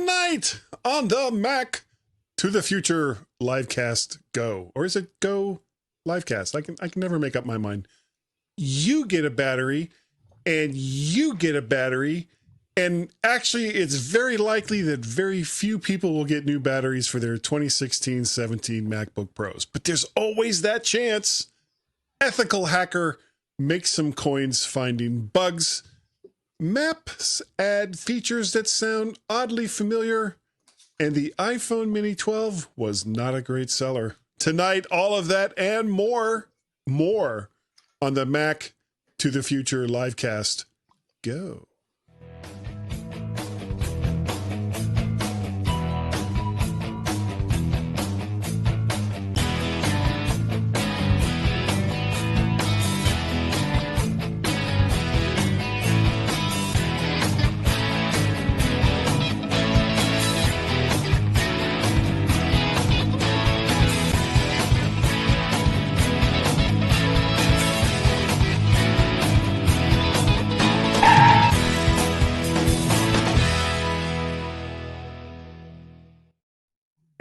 Tonight on the Mac to the Future Livecast Go. Or is it Go Livecast? I can never make up my mind. You get a battery, and you get a battery, and actually it's very likely that very few people will get new batteries for their 2016-17 MacBook Pros. But there's always that chance. Ethical hacker makes some coins finding bugs. Maps add features that sound oddly familiar, and the iPhone Mini 12 was not a great seller. Tonight, all of that and more on the Mac to the Future Livecast. Go.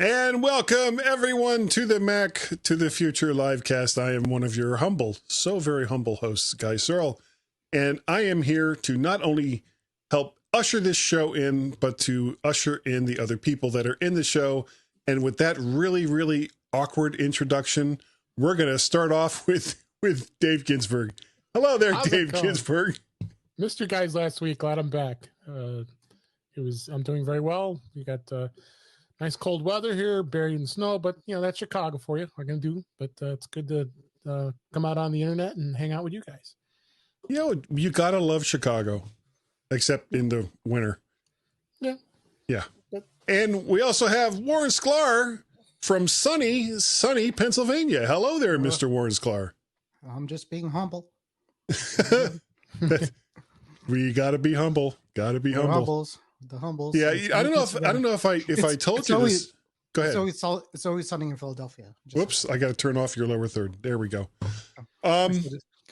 And welcome everyone to the Mac to the Future Livecast. I am one of your humble, so very humble hosts, Guy Searle. And I am here to not only help usher this show in, but to usher in the other people that are in the show. And with that really, really awkward introduction, we're going to start off with Dave Ginsburg. Hello there, Dave Ginsburg. Missed you guys last week. Glad I'm back. I'm doing very well. We got nice cold weather here, buried in snow, but that's Chicago for you. We're gonna do, but it's good to come out on the internet and hang out with you guys. You gotta love Chicago, except in the winter. Yeah. And we also have Warren Sklar from sunny Pennsylvania. Hello there, Mr. Warren Sklar. I'm just being humble. We gotta be humble. Gotta be humble. The humbles. Yeah, I don't know if I told you this. Go ahead. It's always sunny in Philadelphia. Whoops, I got to turn off your lower third. There we go. Go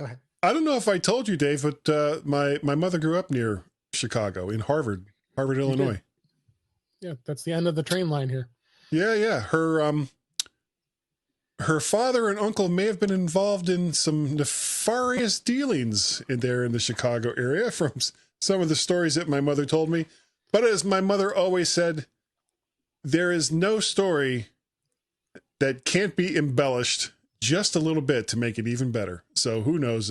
ahead. I don't know if I told you, Dave, but my mother grew up near Chicago in Harvard, Illinois. Yeah, that's the end of the train line here. Yeah. Her father and uncle may have been involved in some nefarious dealings in the Chicago area from some of the stories that my mother told me. But as my mother always said, there is no story that can't be embellished just a little bit to make it even better. So who knows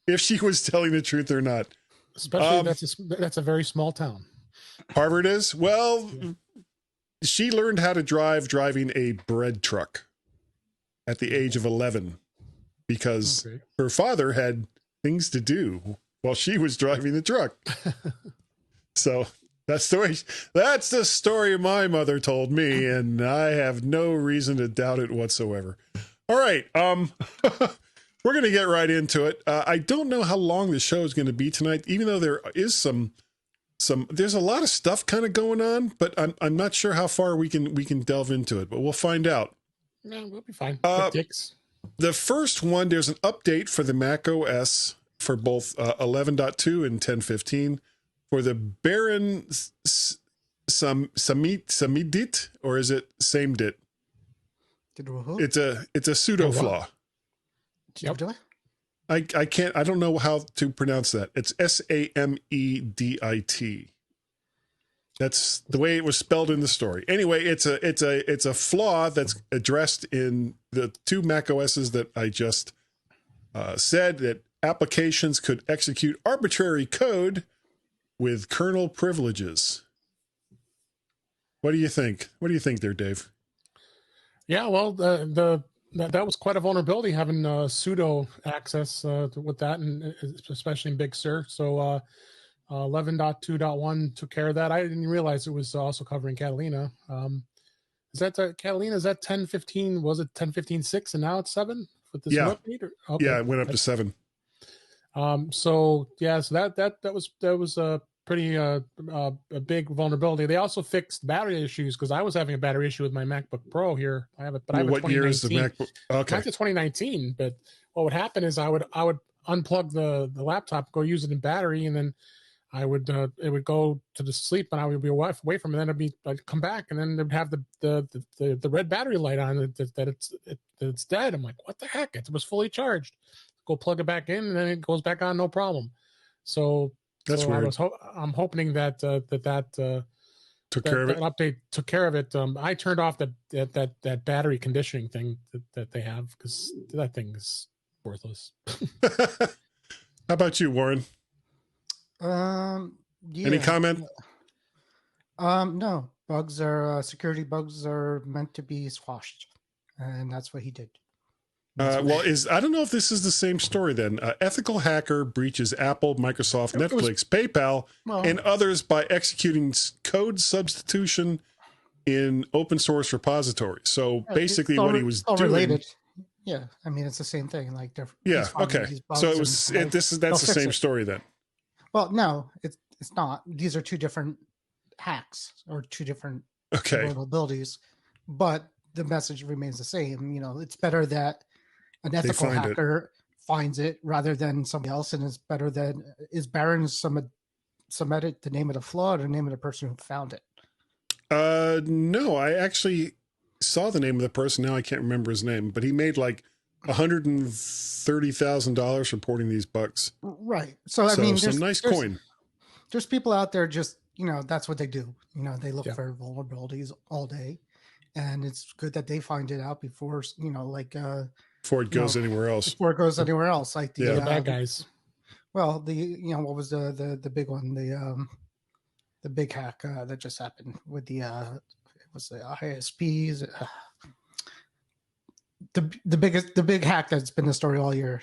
if she was telling the truth or not. Especially that's a very small town. Harvard is? Well, she learned how to driving a bread truck at the age of 11 because her father had things to do while she was driving the truck. So that's the story my mother told me, and I have no reason to doubt it whatsoever. All right. We're going to get right into it. I don't know how long the show is going to be tonight, even though there is there's a lot of stuff kind of going on, but I'm not sure how far we can delve into it, but we'll find out. No, we'll be fine. The first one, there's an update for the Mac OS for both 11.2 and 10.15 for the Baron Samedit, or is it Samedit? It's a pseudo flaw. Yep. I don't know how to pronounce that. It's Samedit. That's the way it was spelled in the story. Anyway, it's a flaw that's addressed in the two Mac OSs that I just said, that applications could execute arbitrary code with kernel privileges. What do you think? What do you think there, Dave? Yeah, well, that was quite a vulnerability, having pseudo access with that, and especially in Big Sur. So 11.2.1 took care of that. I didn't realize it was also covering Catalina. Is that Catalina? Is that 10.15? Was it 10.15.6 and now it's 7 with this update? Okay. Yeah, it went up to 7. So that was a pretty a big vulnerability. They also fixed battery issues because I was having a battery issue with my MacBook Pro here. I have it, but I have what year is the MacBook? Okay, mine's a 2019. But what would happen is I would unplug the laptop, go use it in battery, and then I would it would go to the sleep and I would be away from it. Then I'd come back and then it'd have the red battery light on that it's dead. I'm like, what the heck? It was fully charged. Go plug it back in and then it goes back on, no problem. So That's weird. I'm hoping that Took care of it. That update took care of it. I turned off that battery conditioning thing that they have because that thing is worthless. How about you, Warren? Yeah. Any comment? No. Bugs are security bugs are meant to be squashed, and that's what he did. I don't know if this is the same story then. Ethical hacker breaches Apple, Microsoft, Netflix, PayPal, and others by executing code substitution in open source repositories. So basically what he was doing. Related. Yeah. I mean, it's the same thing. Like yeah. Okay. So that's the same story then. Well, no, it's not. These are two different hacks or two different vulnerabilities, but the message remains the same. You know, it's better that an ethical hacker finds it rather than somebody else, and it's better than is Barron submitted the name of the flaw or the name of the person who found it. No, I actually saw the name of the person. Now I can't remember his name, but he made like $130,000 reporting these bugs. Right. So I mean, some nice coin. There's people out there just, that's what they do. They look for vulnerabilities all day, and it's good that they find it out before, before it goes anywhere else. Before it goes anywhere else, like the bad guys. Well, what was the big one? The big hack that just happened with it was the ISPs. The big hack that's been the story all year.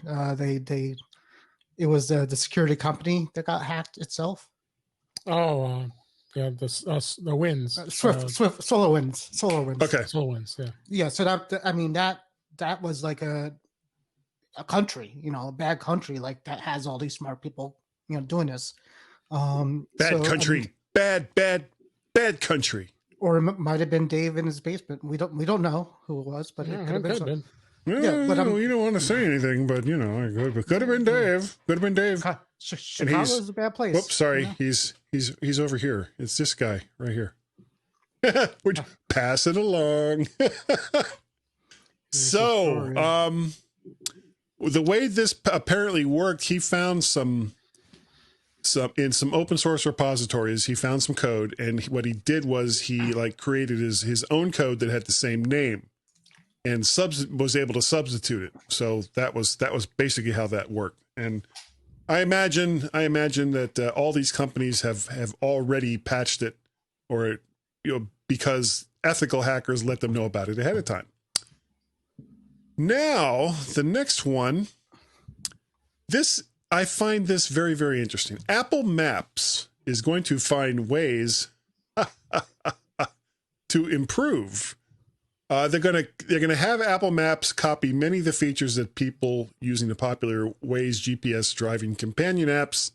It was the security company that got hacked itself. Oh, yeah, the winds. SolarWinds. Okay, SolarWinds. Yeah. Yeah. So that was like a country, a bad country like that has all these smart people, doing this. Bad country. Bad country. Or it might have been Dave in his basement. We don't know who it was, but it could have been. Yeah, but you don't want to say anything, but it could have been Dave. Could have been Dave. Chicago's a bad place. Whoops, sorry. He's over here. It's this guy right here. We're pass it along. So, the way this apparently worked, he found some in some open source repositories, he found some code, and what he did was he created his own code that had the same name, and was able to substitute it. So that was basically how that worked. And I imagine that all these companies have already patched it, or because ethical hackers let them know about it ahead of time. Now, the next one, I find this very, very interesting. Apple Maps is going to find ways to improve. They're gonna have Apple Maps copy many of the features that people using the popular Waze GPS driving companion apps,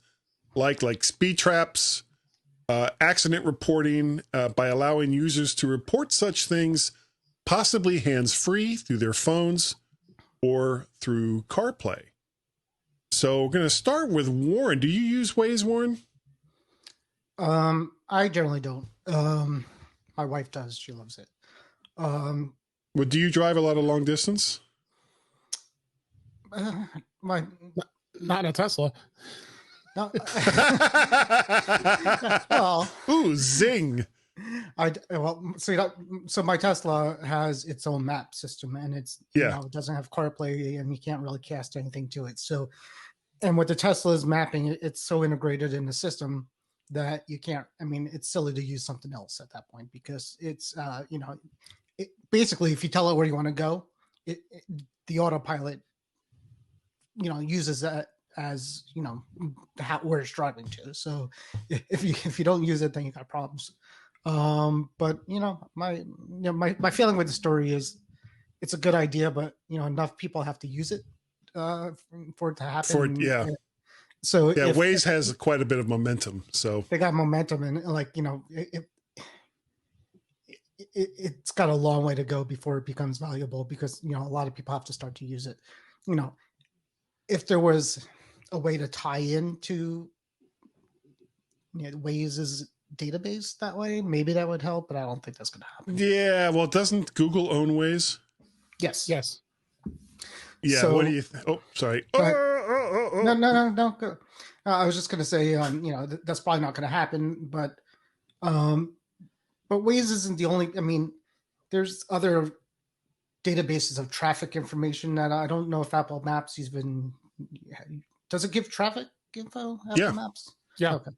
like speed traps, accident reporting, by allowing users to report such things, possibly hands-free through their phones or through CarPlay. So we're going to start with Warren. Do you use Waze, Warren? I generally don't. My wife does. She loves it. Well, do you drive a lot of long distance? Not in a Tesla. No. Well, ooh, zing. So my Tesla has its own map system, and it doesn't have CarPlay, and you can't really cast anything to it. So, and with the Tesla's mapping, it's so integrated in the system that you can't. I mean, it's silly to use something else at that point because it's basically if you tell it where you want to go, the autopilot uses that as where it's driving to. So if you don't use it, then you got problems. But my feeling with the story is it's a good idea, but enough people have to use it for it to happen. So Waze has quite a bit of momentum. So they got momentum, and it's got a long way to go before it becomes valuable because a lot of people have to start to use it. If there was a way to tie into Waze's database that way. Maybe that would help, but I don't think that's going to happen. Yeah, well, doesn't Google own Waze? Yes. Yes. Yeah. So, what do you? Oh, sorry. No. Go. I was just going to say, that's probably not going to happen, but Waze isn't the only. I mean, there's other databases of traffic information that I don't know if Apple Maps even does it give traffic info. Apple Maps. Yeah. Okay.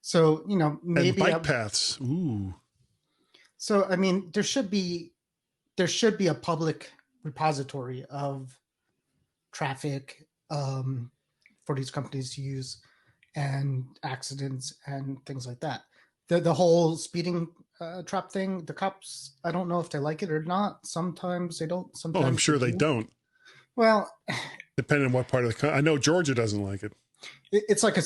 So maybe and bike paths. Ooh. So I mean, there should be a public repository of traffic for these companies to use, and accidents and things like that. The whole speeding trap thing, the cops, I don't know if they like it or not. Sometimes they don't. Sometimes I'm sure they don't. Well, depending on what part of the country. I know Georgia doesn't like it. It's like a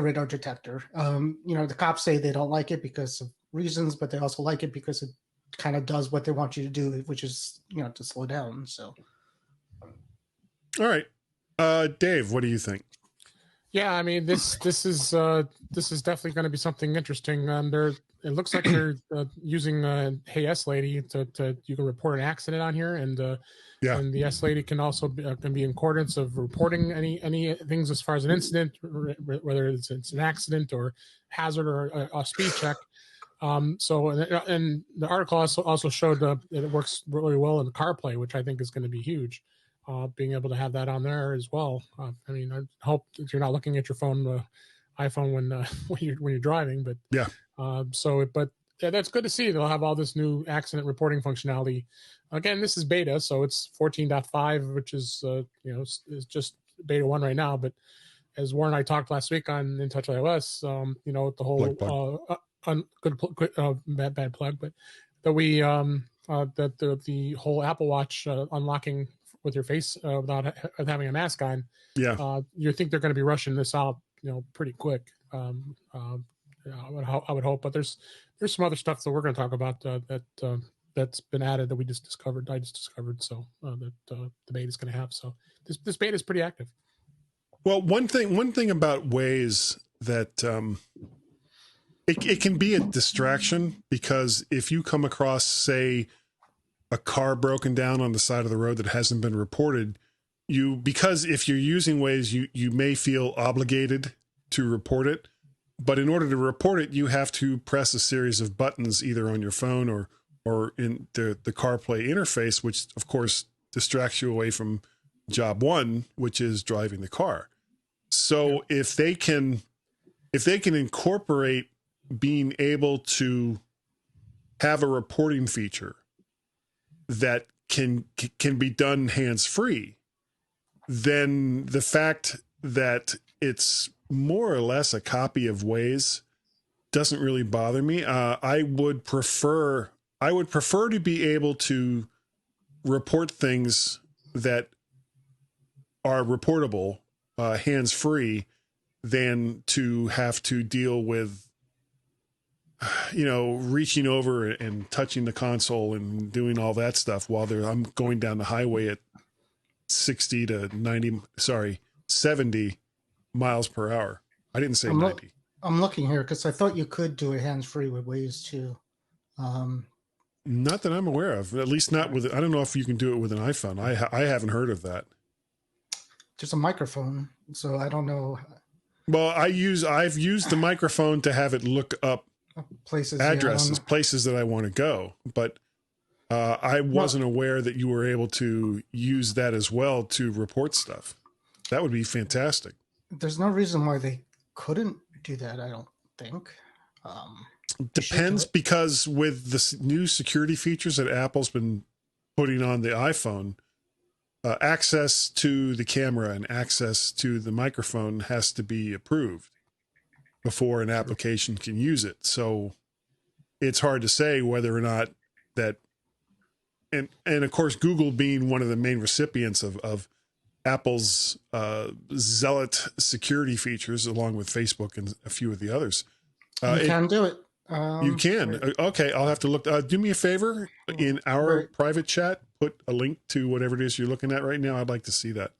radar detector. The cops say they don't like it because of reasons, but they also like it because it kind of does what they want you to do, which is to slow down. So, all right, Dave, what do you think? Yeah, I mean this is definitely going to be something interesting. It looks like they're using Hey S Lady to you can report an accident on here, and and the S Lady can also can be in accordance of reporting any things as far as an incident, whether it's an accident or hazard or a speed check. So and the article also showed that it works really well in CarPlay, which I think is going to be huge. Being able to have that on there as well. I mean, I hope that you're not looking at your phone, iPhone, when you're driving. But yeah. But that's good to see. They'll have all this new accident reporting functionality. Again, this is beta, so it's 14.5, which is is just beta 1 right now. But as Warren and I talked last week on In Touch iOS, the whole bad plug, but that we that the whole Apple Watch unlocking with your face without having a mask on. Yeah. You think they're going to be rushing this out, pretty quick. I would hope, but there's some other stuff that we're going to talk about that's been added that I just discovered. So that the beta is going to have. So this beta is pretty active. Well, one thing about Waze that it can be a distraction, because if you come across, say, a car broken down on the side of the road that hasn't been reported, because if you're using Waze, you may feel obligated to report it. But in order to report it, you have to press a series of buttons either on your phone or in the CarPlay interface, which of course distracts you away from job one, which is driving the car. So if they can incorporate being able to have a reporting feature that can be done hands-free, then the fact that it's more or less a copy of Waze doesn't really bother me. I would prefer to be able to report things that are reportable hands-free than to have to deal with reaching over and touching the console and doing all that stuff while I'm going down the highway at 70 miles per hour. I didn't say 90. I'm looking here because I thought you could do it hands-free with Waze too. Not that I'm aware of, at least not with, I don't know if you can do it with an iPhone. I haven't heard of that. Just a microphone. So I don't know. Well, I've used the microphone to have it look up addresses, places that I want to go, but I wasn't aware that you were able to use that as well to report stuff. That would be fantastic. There's no reason why they couldn't do that, I don't think. Depends, because with the new security features that Apple's been putting on the iPhone, access to the camera and access to the microphone has to be approved before an application can use it. So it's hard to say whether or not that, and of course, Google being one of the main recipients of Apple's zealot security features, along with Facebook and a few of the others. You can do it. You can. Okay, I'll have to look. Do me a favor, in our private chat, put a link to whatever it is you're looking at right now. I'd like to see that.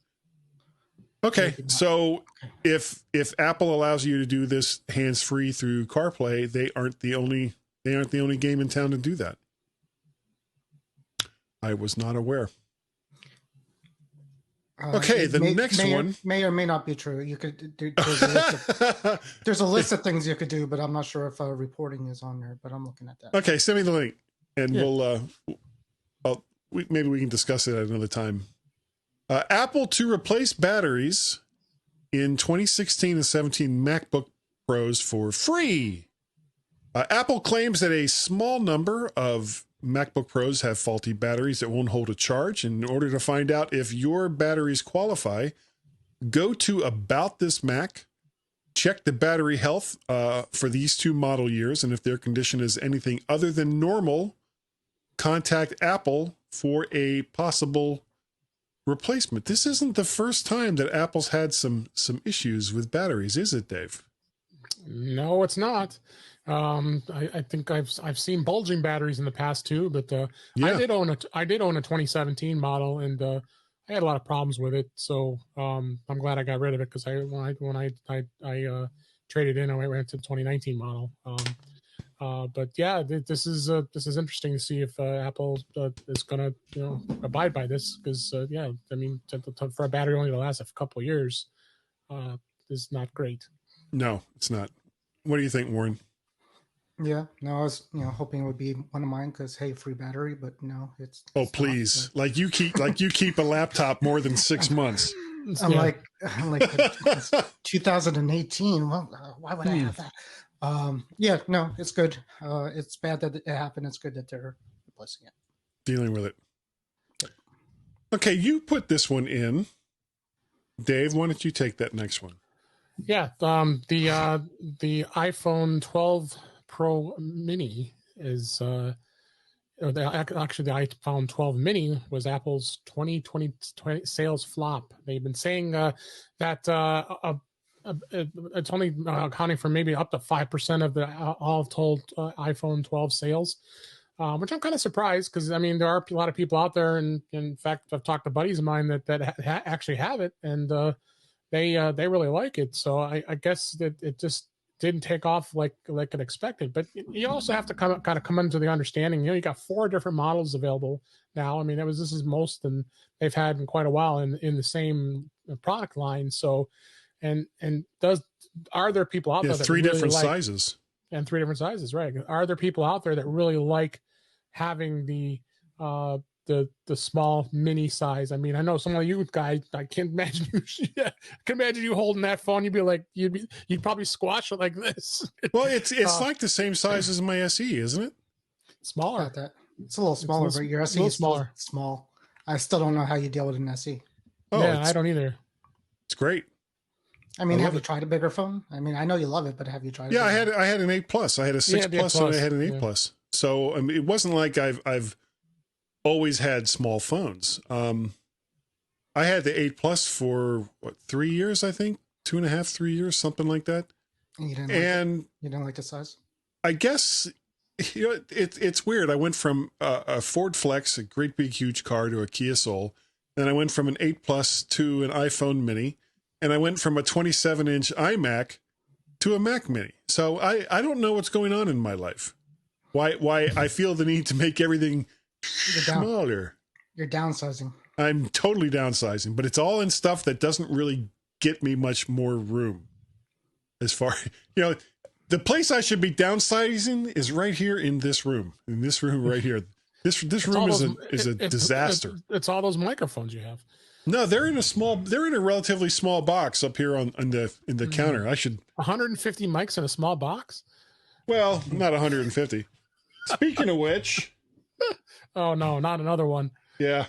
Okay, so if Apple allows you to do this hands-free through CarPlay, they aren't the only game in town to do that. I was not aware. Okay, the next one may or may not be true. You could do. There's a list of things you could do, but I'm not sure if reporting is on there. But I'm looking at that. Okay, send me the link, and maybe we can discuss it at another time. Apple to replace batteries in 2016 and 17 MacBook Pros for free. Apple claims that a small number of MacBook Pros have faulty batteries that won't hold a charge. In order to find out if your batteries qualify, go to About This Mac, check the battery health for these 2 model years, and if their condition is anything other than normal, contact Apple for a possible replacement. This isn't the first time that Apple's had some issues with batteries, is it, Dave? No, it's not. I think I've seen bulging batteries in the past too, but I did own a 2017 model, and I had a lot of problems with it. So I'm glad I got rid of it, because when I traded in, I went to the 2019 model. But yeah, this is interesting to see if Apple is going to abide by this, because I mean, for a battery only to last a couple of years is not great. No, it's not. What do you think, Warren? Yeah, no, I was hoping it would be one of mine, because hey, free battery, but no, it's. Oh, please! Not, like you keep a laptop more than 6 months. I'm like 2018. Well, why would I have that? Yeah, no, it's good. It's bad that it happened. It's good that they're replacing it. Dealing with it. Okay, you put this one in. Dave, why don't you take that next one? Yeah, the iPhone 12 Pro Mini is actually the iPhone 12 Mini was Apple's 2020 sales flop. They've been saying that it's only accounting for maybe up to 5% of the all told iPhone 12 sales, which I'm kind of surprised, because I mean, there are a lot of people out there, and in fact, I've talked to buddies of mine that actually have it, and they really like it. So I guess that it just didn't take off like it expected. But you also have to kind of come into the understanding, you got 4 different models available now. I mean, this is most than they've had in quite a while in the same product line. So, and are there people out there that 3 really different sizes, and 3 different sizes, right? Are there people out there that really like having the small mini size? I mean, I know some of you guys, I can't imagine you holding that phone. You'd be like, you'd probably squash it like this. Well, it's like the same size as my SE, isn't it? Smaller. It's a little smaller, but your SE is smaller. Small. I still don't know how you deal with an SE. Oh, yeah, I don't either. It's great. I mean, have you tried a bigger phone? I mean, I know you love it, but have you tried? Yeah, I had an 8 Plus. I had a 6 Plus, and I had an 8 Plus. So I mean, it wasn't like I've always had small phones. I had the 8 Plus for 3 years, I think, 2.5, 3 years, something like that. And you didn't like the size? I guess it's weird. I went from a Ford Flex, a great big huge car, to a Kia Soul. Then I went from an 8 Plus to an iPhone Mini, and I went from a 27-inch iMac to a Mac Mini. So I don't know what's going on in my life. Why I feel the need to make everything smaller. You're downsizing. I'm totally downsizing, but it's all in stuff that doesn't really get me much more room. As far, the place I should be downsizing is right here in this room. In this room right here. This room is a disaster. It's all those microphones you have. No, they're in a relatively small box up here in the counter. I should 150 mics in a small box? Well, not 150. Speaking of which, oh no, not another one. Yeah,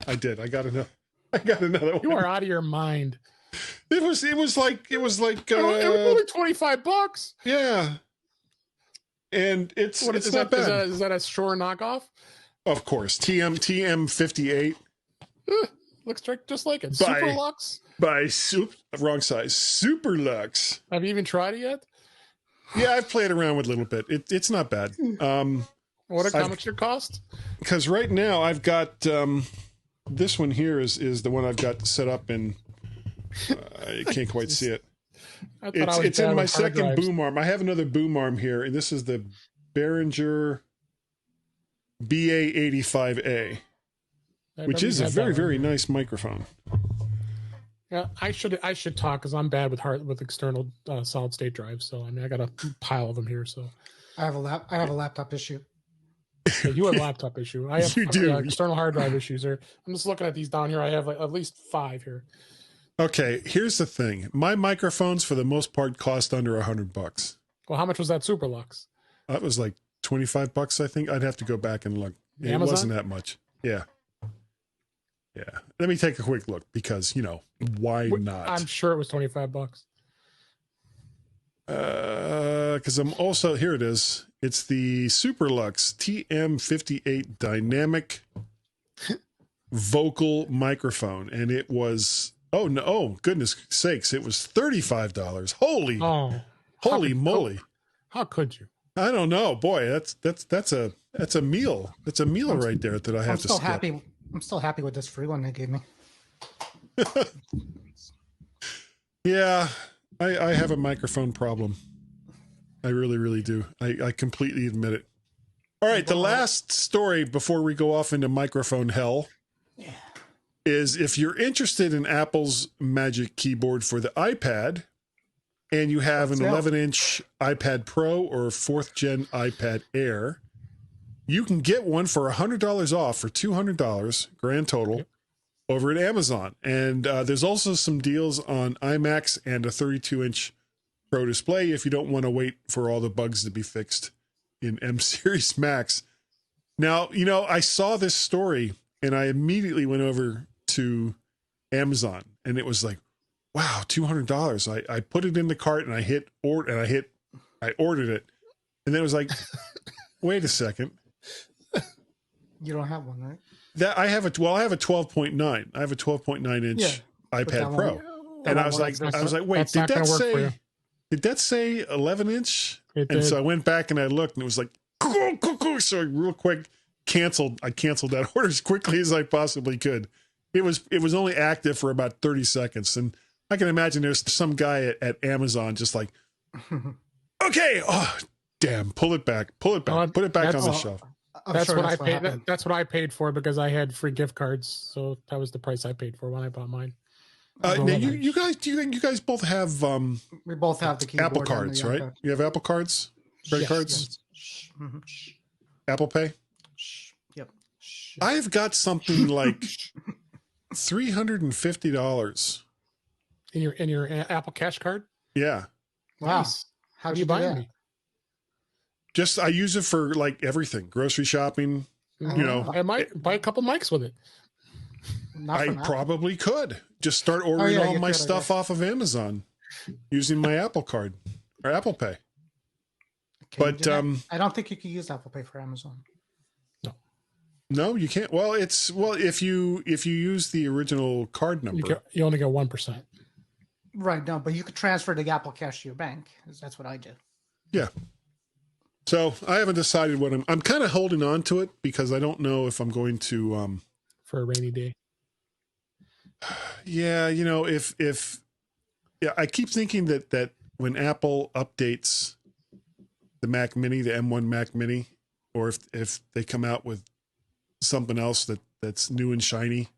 I did. I got another one. You are out of your mind. It was like it was only $25. Yeah. And it's not bad. Is that a Shure knockoff? Of course. TM58. Looks just like it. Super Lux? Wrong size. Super Lux. Have you even tried it yet? Yeah, I've played around with a little bit. It's not bad. How much it cost? Because right now I've got this one here is the one I've got set up in I can't quite see it. It's in my second boom arm. I have another boom arm here, and this is the Behringer BA85A, which is a very, very nice microphone. Yeah, I should talk because I'm bad with external solid state drives. So I mean, I got a pile of them here. So I have a laptop issue. Yeah, you have a laptop issue. I have external hard drive issues. I'm just looking at these down here. I have like at least 5 here. Okay, here's the thing. My microphones, for the most part, cost under $100. Well, how much was that Super Lux? That was like $25, I think. I'd have to go back and look. It wasn't that much. Yeah. Yeah. Let me take a quick look because, why not? I'm sure it was $25. Because I'm also, here it is. It's the Superlux TM58 dynamic vocal microphone. And it was, goodness sakes, it was $35. Holy moly. How could you? I don't know. Boy, that's a meal. That's a meal right there that I have to skip. I'm still happy with this free one they gave me. Yeah, I have a microphone problem. I really, really do. I completely admit it. All right, the last story before we go off into microphone hell is if you're interested in Apple's Magic Keyboard for the iPad and you have an 11-inch iPad Pro or 4th Gen iPad Air, you can get one for $100 off for $200 grand total over at Amazon. And there's also some deals on iMacs and a 32-inch Pro display if you don't want to wait for all the bugs to be fixed in M Series Macs. Now, I saw this story and I immediately went over to Amazon and it was like, wow, $200. I put it in the cart and I ordered it. And then it was like, wait a second. You don't have one, right? I have a 12.9. I have a 12.9 inch iPad Pro. And I was like, wait, did that say 11 inch? And so I went back and I looked and it was like, so I real quick I canceled that order as quickly as I possibly could. It was only active for about 30 seconds. And I can imagine there's some guy at Amazon just like, okay, oh, damn, pull it back, put it back on the shelf. That's what I paid. That's what I paid for because I had free gift cards. So that was the price I paid for when I bought mine. Now you guys both have we both have the keyboard Apple cards, right? You have Apple cards, credit cards, Mm-hmm. Apple Pay. Yep. I've got something like $350 in your Apple Cash card. Yeah. Wow. Nice. How'd you buy me? Just I use it for like everything, grocery shopping. I might buy a couple mics with it. I probably could just start ordering all my stuff off of Amazon using my Apple card or Apple Pay. But I don't think you can use Apple Pay for Amazon. No, you can't. Well, if you use the original card number, you only get 1%. Right. No, but you could transfer the Apple Cash to your bank. That's what I do. Yeah. So I haven't decided what I'm kind of holding on to it because I don't know if I'm going to for a rainy day. Yeah, I keep thinking that when Apple updates the Mac Mini, the M1 Mac Mini, or if they come out with something else that's new and shiny,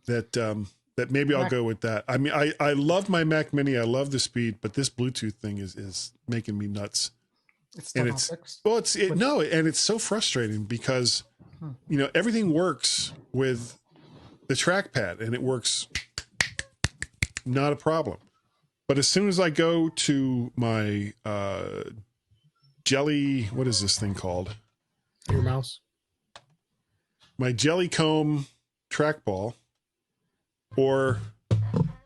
that maybe I'll go with that. I mean, I love my Mac Mini. I love the speed, but this Bluetooth thing is making me nuts. It's still not fixed. Well, and it's so frustrating because everything works with the trackpad and it works not a problem. But as soon as I go to my Jelly, what is this thing called? Your mouse. My Jellycomb trackball, or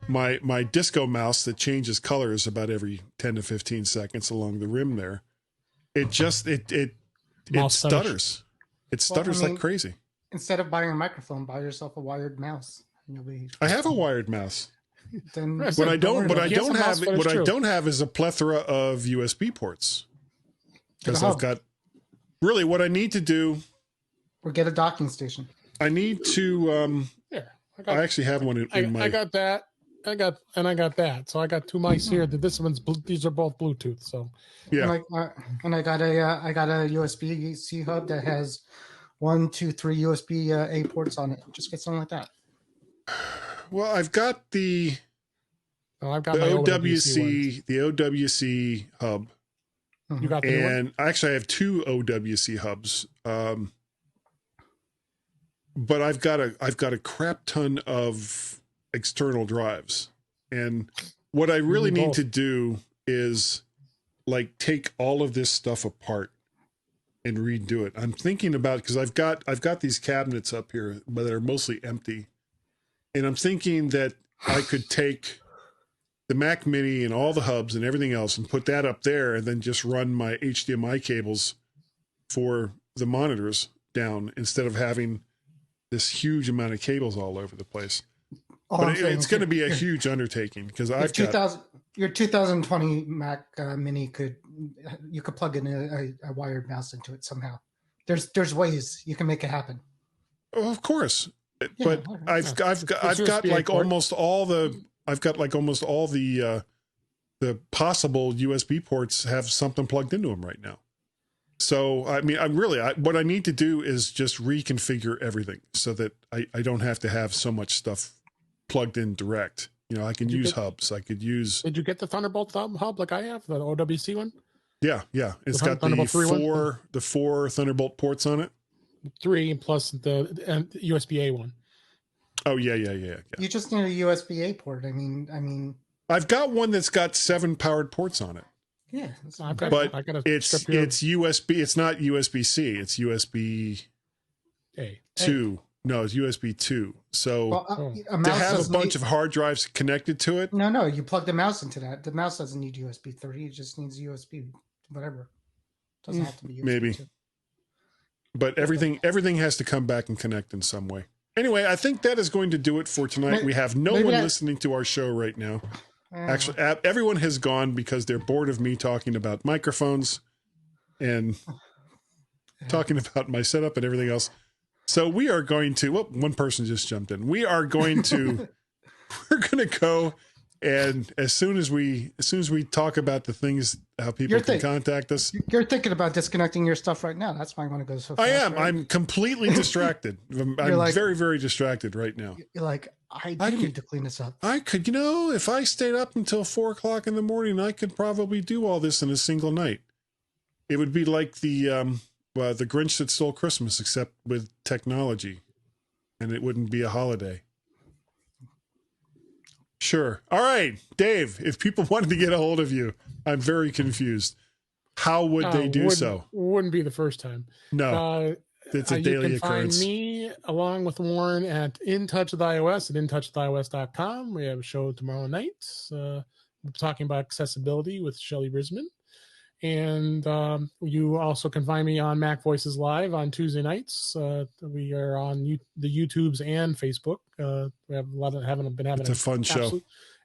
my disco mouse that changes colors about every 10 to 15 seconds along the rim there. It just it stutters. It stutters like crazy. Instead of buying a microphone, buy yourself a wired mouse. I have a wired mouse. Then what I don't have is a plethora of USB ports. Because I've got really what I need to do. Or get a docking station. I need to. I actually have one in my. I got that. I got that. So I got two mice here. These are both Bluetooth. So yeah. And I got a USB-C hub that has 1, 2, 3 USB-A ports on it. Just get something like that. Well, I've got the OWC hub. You got the new one? Actually, I have two OWC hubs. But I've got a crap ton of external drives, and what I really need to do is like take all of this stuff apart and redo it. I'm thinking about, because I've got these cabinets up here, but they're mostly empty, and I'm thinking that I could take the Mac Mini and all the hubs and everything else and put that up there, and then just run my HDMI cables for the monitors down instead of having this huge amount of cables all over the place. But it's going to be a huge undertaking, because your 2020 Mac Mini you could plug in a wired mouse into it somehow. There's ways you can make it happen. Oh, of course, but I've got like almost all the possible USB ports have something plugged into them right now. So, I mean, what I need to do is just reconfigure everything so that I don't have to have so much stuff plugged in direct. You know, I can use hubs. I could use. Did you get the Thunderbolt hub like I have, the OWC one? Yeah. It's got the four Thunderbolt ports on it. 3 plus the USB-A one. Oh, yeah. You just need a USB-A port. I mean. I've got one that's got 7 powered ports on it. Yeah, it's USB. It's not USB-C. It's USB-A 2. No, it's USB 2. So to have a bunch of hard drives connected to it. No, you plug the mouse into that. The mouse doesn't need USB 3. It just needs USB whatever. It doesn't have to be USB maybe. 2. But everything has to come back and connect in some way. Anyway, I think that is going to do it for tonight. We have no one listening to our show right now. Actually, everyone has gone because they're bored of me talking about microphones and talking about my setup and everything else. So we are going to, one person just jumped in. We're going to go, and as soon as we talk about the things, how people can contact us. You're thinking about disconnecting your stuff right now. That's why I want to go so fast. I am. Right? I'm completely distracted. I'm very, very distracted right now. You're like, I need to clean this up. I could, if I stayed up until 4:00 in the morning, I could probably do all this in a single night. It would be like the Grinch That Stole Christmas, except with technology, and it wouldn't be a holiday. Sure. All right, Dave, if people wanted to get a hold of you, I'm very confused. How would they do so? Wouldn't be the first time. No. It's a daily occurrence. You can find me along with Warren at In Touch with iOS at intouchwithios.com. We have a show tomorrow night. We're talking about accessibility with Shelley Brisman. And you also can find me on Mac Voices Live on Tuesday nights. We are on the YouTubes and Facebook. We have It's a fun show.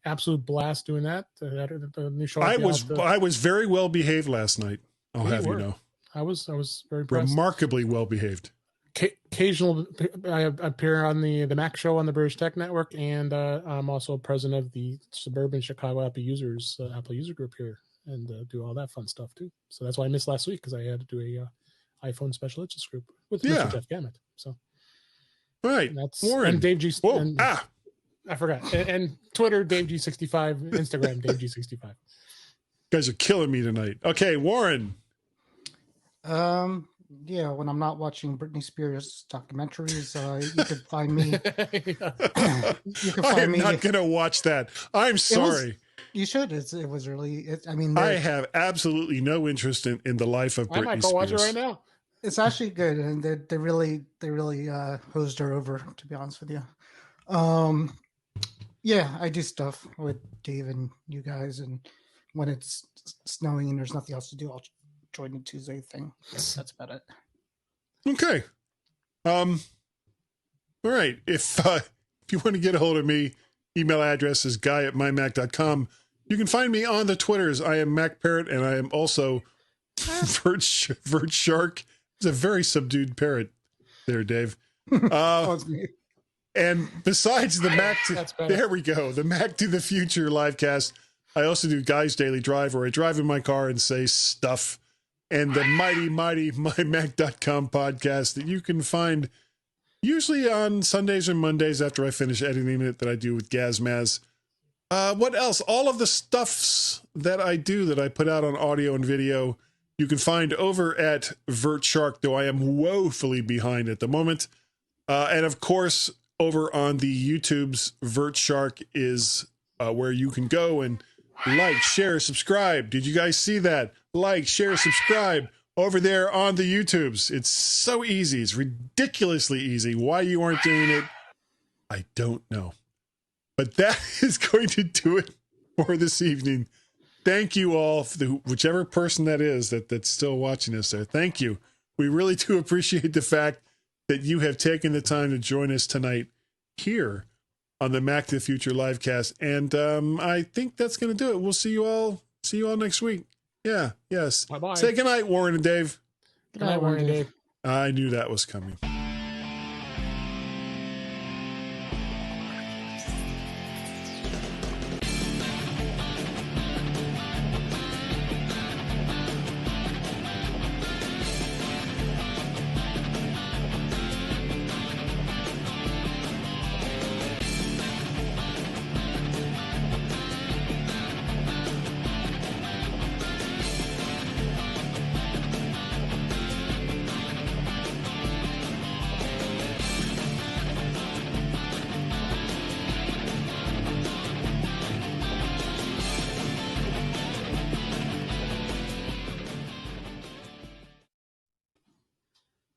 Absolute blast doing that. The new show. I was very well behaved last night. I'll have you know. I was very impressed. Remarkably well behaved. Occasional, I appear on the Mac Show on the British Tech Network, and I'm also president of the Suburban Chicago Apple User Group here, and do all that fun stuff too. So that's why I missed last week, because I had to do a iPhone special interest group with Mr. Jeff Gamet. So, all right, that's Warren and Dave G. Whoa, and, I forgot, and Twitter Dave G65, Instagram Dave G65. You guys are killing me tonight. Okay, Warren. Yeah, when I'm not watching Britney Spears documentaries, you can find me. I'm not going to watch that. I'm sorry. You should. It was really. I have absolutely no interest in the life of Britney Spears. I might go watch it right now. It's actually good, and they really hosed her over. To be honest with you, yeah, I do stuff with Dave and you guys, and when it's snowing and there's nothing else to do, I'll join the Tuesday thing. That's about it. Okay. All right. If you want to get a hold of me, email address is guy@mymac.com. You can find me on the Twitters. I am Mac Parrot, and I am also Vert Shark. It's a very subdued parrot there, Dave. It's me. And besides the Mac, there we go. The Mac to the Future livecast. I also do Guy's Daily Drive, where I drive in my car and say stuff. And the mighty MyMac.com podcast that you can find usually on Sundays or Mondays after I finish editing it, that I do with Gazmaz. What else? All of the stuffs that I do that I put out on audio and video, you can find over at VertShark, though I am woefully behind at the moment. And of course, over on the YouTube's VertShark is where you can go and like, share, subscribe. Did you guys see that? Like, share, subscribe over there on the YouTubes. It's so easy. It's ridiculously easy. Why you aren't doing it, I don't know. But that is going to do it for this evening. Thank you all, for whichever person that is that's still watching us there. Thank you. We really do appreciate the fact that you have taken the time to join us tonight here on the Mac to the Future livecast. And I think that's going to do it. We'll see you all next week. Yeah, yes. Bye-bye. Say goodnight, Warren and Dave. Good night, Warren and Dave. I knew that was coming.